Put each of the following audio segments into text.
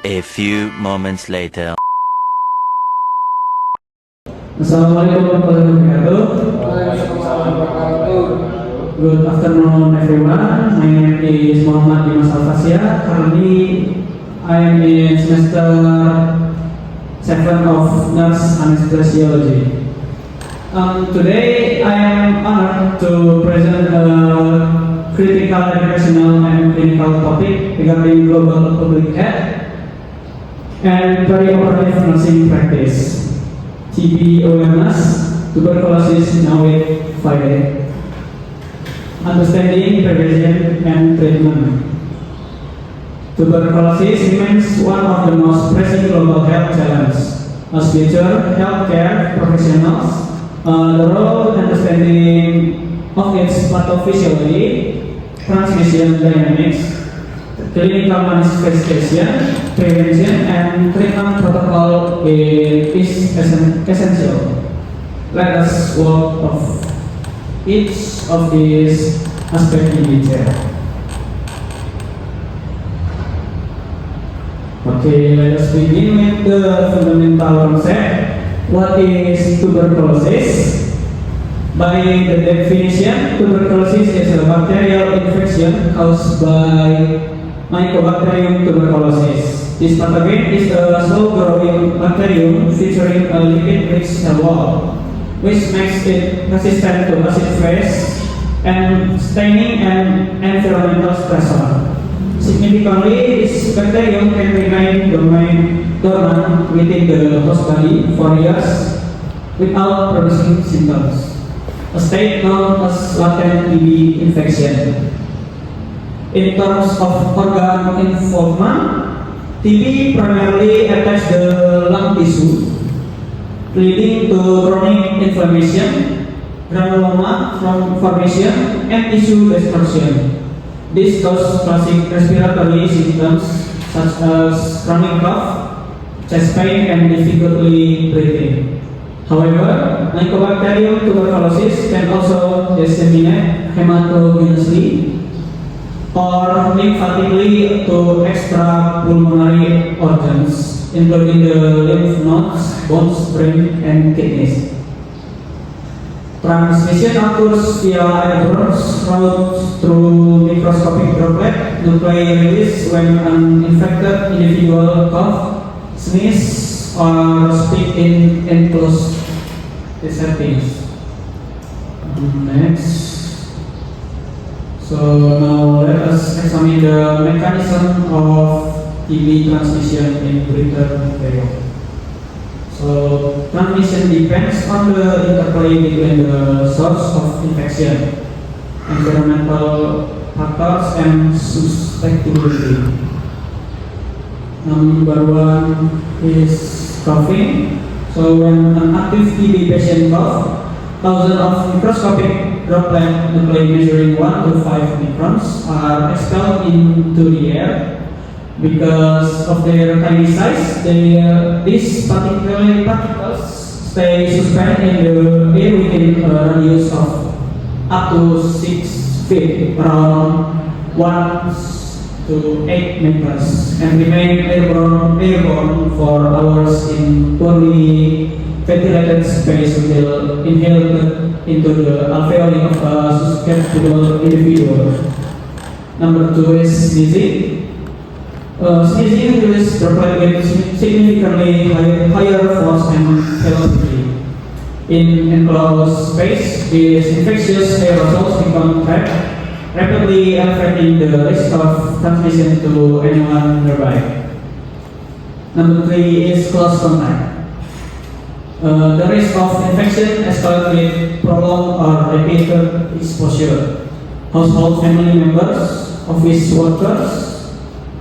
A few moments later. Assalamualaikum warahmatullahi wabarakatuh. Good afternoon everyone. My name is Muhammad Dimas Al-Fasya. Currently I am in semester 7 of nurse anesthesiology. Today I am honored to present a critical educational and clinical topic regarding global public health and perioperative nursing practice. TB awareness, tuberculosis now with Friday. Understanding, prevention, and treatment. Tuberculosis remains one of the most pressing global health challenges. As future healthcare professionals, the role and understanding of its pathophysiology, transmission dynamics, clinical manifestation, prevention, and treatment protocol is essential. Let us walk of each of these aspects in detail. Okay, let us begin with the fundamental concept. What is tuberculosis? By the definition, tuberculosis is a bacterial infection caused by Mycobacterium tuberculosis. This pathogen is a slow-growing bacterium featuring a lipid-rich cell wall, which makes it resistant to acid phase and staining and environmental stressor. Significantly, this bacterium can remain dormant within the host body for years without producing symptoms, a state known as latent TB infection. In terms of organ involvement, TB primarily attacks the lung tissue, leading to chronic inflammation, granuloma formation, and tissue destruction. This causes classic respiratory symptoms such as chronic cough, chest pain, and difficulty breathing. However, Mycobacterium tuberculosis can also disseminate hematogenously or lymphatically to extrapulmonary organs, including the lymph nodes, bones, brain, and kidneys. Transmission occurs via airborne route through microscopic droplet nuclei release when an infected individual cough, sneeze, or speak in enclosed settings. Next. So now let us examine the mechanism of TB transmission in greater detail. So transmission depends on the interplay between the source of infection, environmental factors, and susceptibility. Number one is coughing. So when an active TB patient coughs, thousands of microscopic droplet nuclei measuring 1 to 5 microns are expelled into the air. Because of their tiny size, these particular particles stay suspended in the air within a radius of up to 6 feet, around 1 to 8 meters, and remain airborne for hours in poorly ventilated space until inhaled into the alveoli of a susceptible individual. Number 2 is sneezing. Sneezing releases droplet with significantly higher force and velocity. In enclosed space, these infectious aerosols become trapped, rapidly affecting the risk of transmission to anyone nearby. Number 3 is close contact. The risk of infection escalates with prolonged or repeated exposure. Household family members, office workers,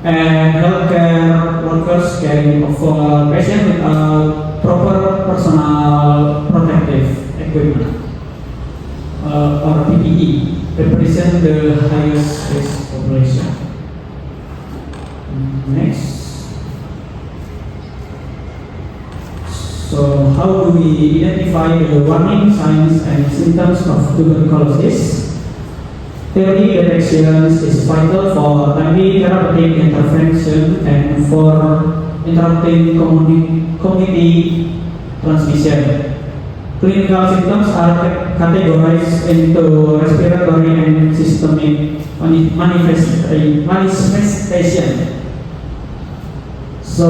and healthcare workers caring for patients without proper personal protective equipment or PPE represent the highest risk population. Next. So how do we identify the warning signs and symptoms of tuberculosis? Early detection is vital for timely therapeutic intervention and for interrupting community transmission. Clinical symptoms are categorized into respiratory and systemic manifestation. So,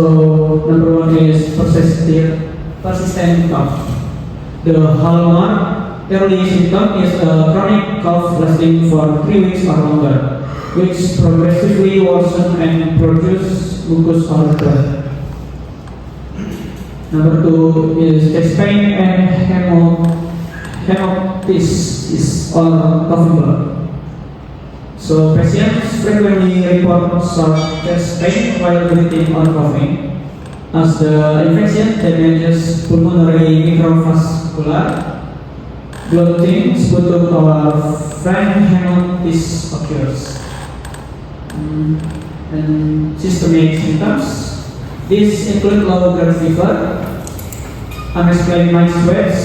number one is persistent cough. The hallmark early symptom is a chronic cough lasting for 3 weeks or longer, which progressively worsen and produce mucus or blood. Number two is chest pain and hemoptysis or coughing blood. So patients frequently report short chest pain while breathing or coughing, as the infection damages pulmonary microvascular clotting, sputum or frank hemoptysis occurs. And systemic symptoms. These include low blood fever, unexplained night sweats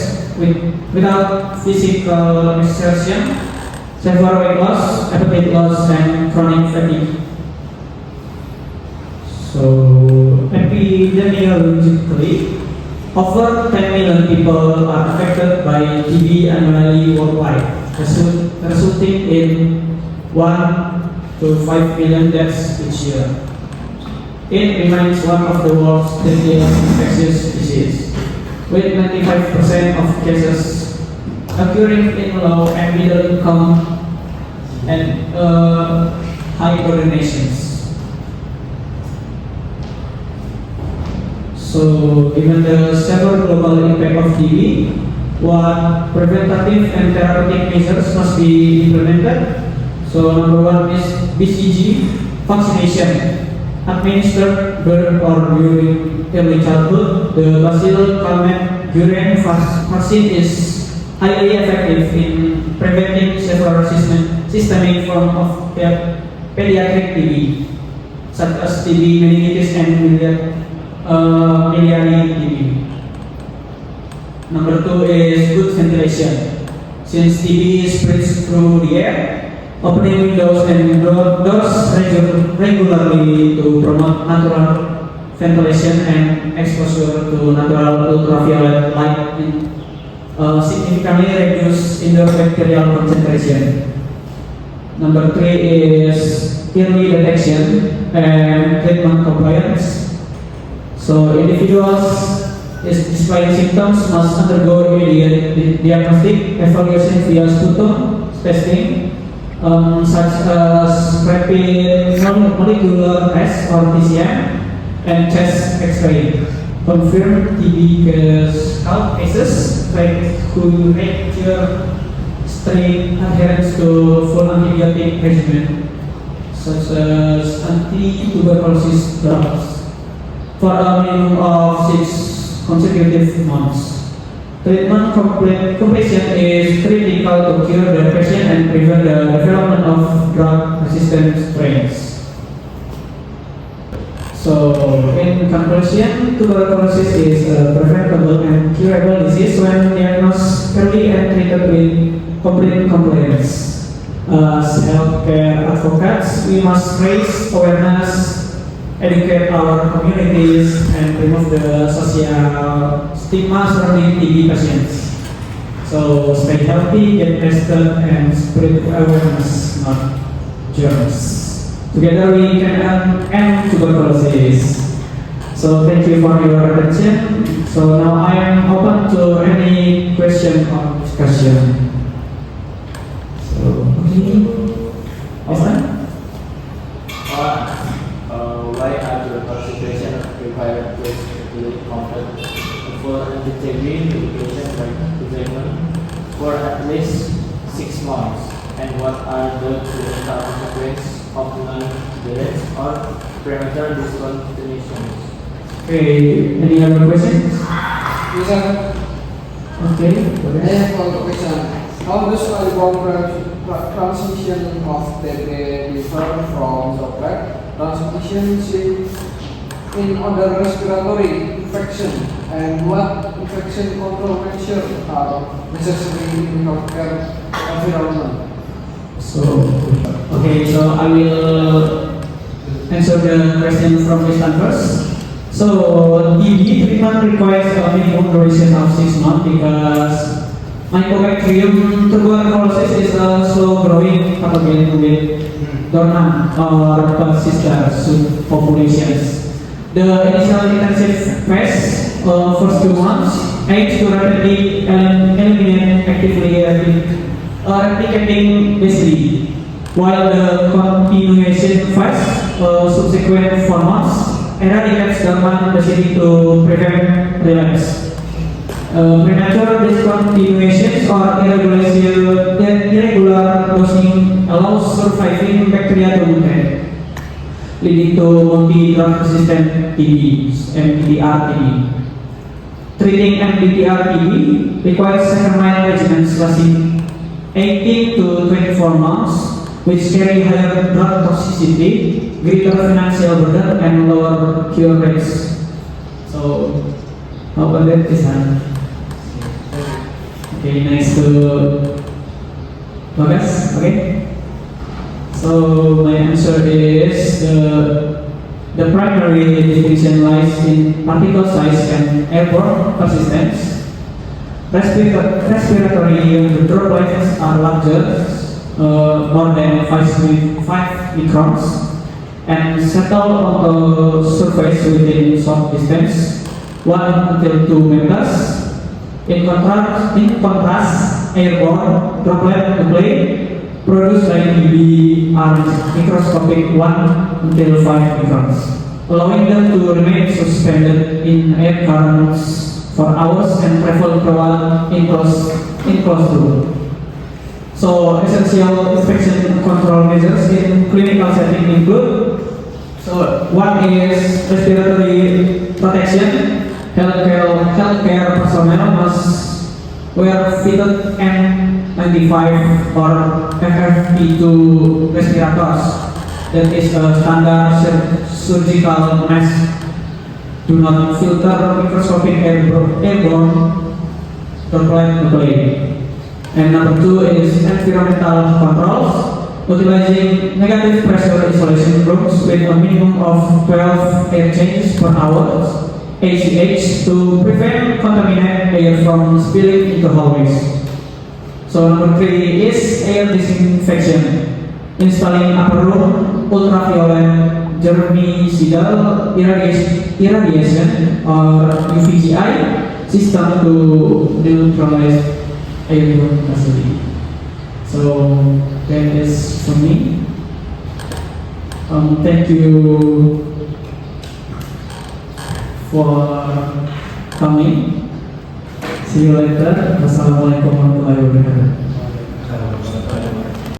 without physical exertion, severe weight loss, appetite loss, and chronic fatigue. So, epidemiologically, over 10 million people are affected by TB annually worldwide, resulting in 1 to 5 million deaths each year. It remains one of the world's deadliest infectious disease, with 95% of cases occurring in low and middle income and high burden nations. So, given the severe global impact of TB, what preventative and therapeutic measures must be implemented? So, number one is BCG vaccination. Administered during or during early childhood, the Bacillus calmette guerin vaccine is highly effective in preventing several systemic forms of pediatric TB, such as TB meningitis and miliary TB. Number two is good ventilation. Since TB spreads through the air, opening windows and doors regularly to promote natural ventilation and exposure to natural ultraviolet light significantly reduce indoor bacterial concentration. Number three is early detection and treatment compliance. So individuals displaying symptoms must undergo immediate diagnostic evaluation via sputum testing, such as rapid molecular test or TCM and chest X-ray. Confirmed TB cases require strict adherence to full antibiotic regimen, such as anti-tuberculosis drugs, for a minimum of 6 consecutive months. Treatment completion is critical to cure the patient and prevent the development of drug-resistant strains. So, in conclusion, tuberculosis is a preventable and curable disease when diagnosed early and treated with complete compliance. As healthcare advocates, we must raise awareness, educate our communities, and remove the social stigma surrounding TB patients. So stay healthy, get tested, and spread awareness, not germs. Together we can end tuberculosis. So thank you for your attention. So now I am open to any question or discussion. So, Osman? Why are the participation required to really complex for anti-TB medication like Tuzaman for at least 6 months? And what are the clinical consequences of non-adherence or premature discontinuation? Okay, any other questions? Yes, sir. Okay, I have one question. How does airborne transmission of TB differ from droplet transmission in other respiratory infection, and what infection control measures are necessary in healthcare environment? So, okay, so I will answer the question from Tristan first. So, DB treatment requires a minimum duration of 6 months because Mycobacterium tuberculosis is a slow-growing pathogen with dormant or persistent subpopulations. The initial intensive phase, first 2 months, aims to rapidly eliminate actively replicating bacilli, while the continuation phase, subsequent 4 months, eradicates dormant bacilli to prevent relapse. Premature discontinuations or irregular dosing allows surviving bacteria to mutate, leading to multi-drug-resistant TB, MDR-TB. Treating MDR-TB requires second-line regimens lasting 18 to 24 months, which carry higher drug toxicity, greater financial burden, and lower cure rates. So, how about that, Tisan? Okay, next to Bagas. Okay. So my answer is the primary distinction lies in particle size and airborne persistence. Respiratory droplets are larger, more than 5 microns, and settle on the surface within short distance, 1 until 2 meters. In contrast, airborne droplet nuclei produced by TB are microscopic 1 until 5 microns, allowing them to remain suspended in air currents for hours and travel throughout enclosed room. So, essential infection control measures in clinical setting include: so, one is respiratory protection. Healthcare personnel must wear fitted N95 or FFP2 respirators. That is a standard surgical mask. Do not filter microscopic airborne droplet nuclei. And number 2 is environmental controls, utilizing negative pressure isolation rooms with a minimum of 12 air changes per hour. ACH to prevent contaminated air from spilling into hallways. So number 3 is air disinfection, installing upper room ultraviolet germicidal irradiation or UVGI system to neutralize airborne bacilli. So that is from me. Thank you for coming. See you later. Wassalamualaikum warahmatullahi wabarakatuh.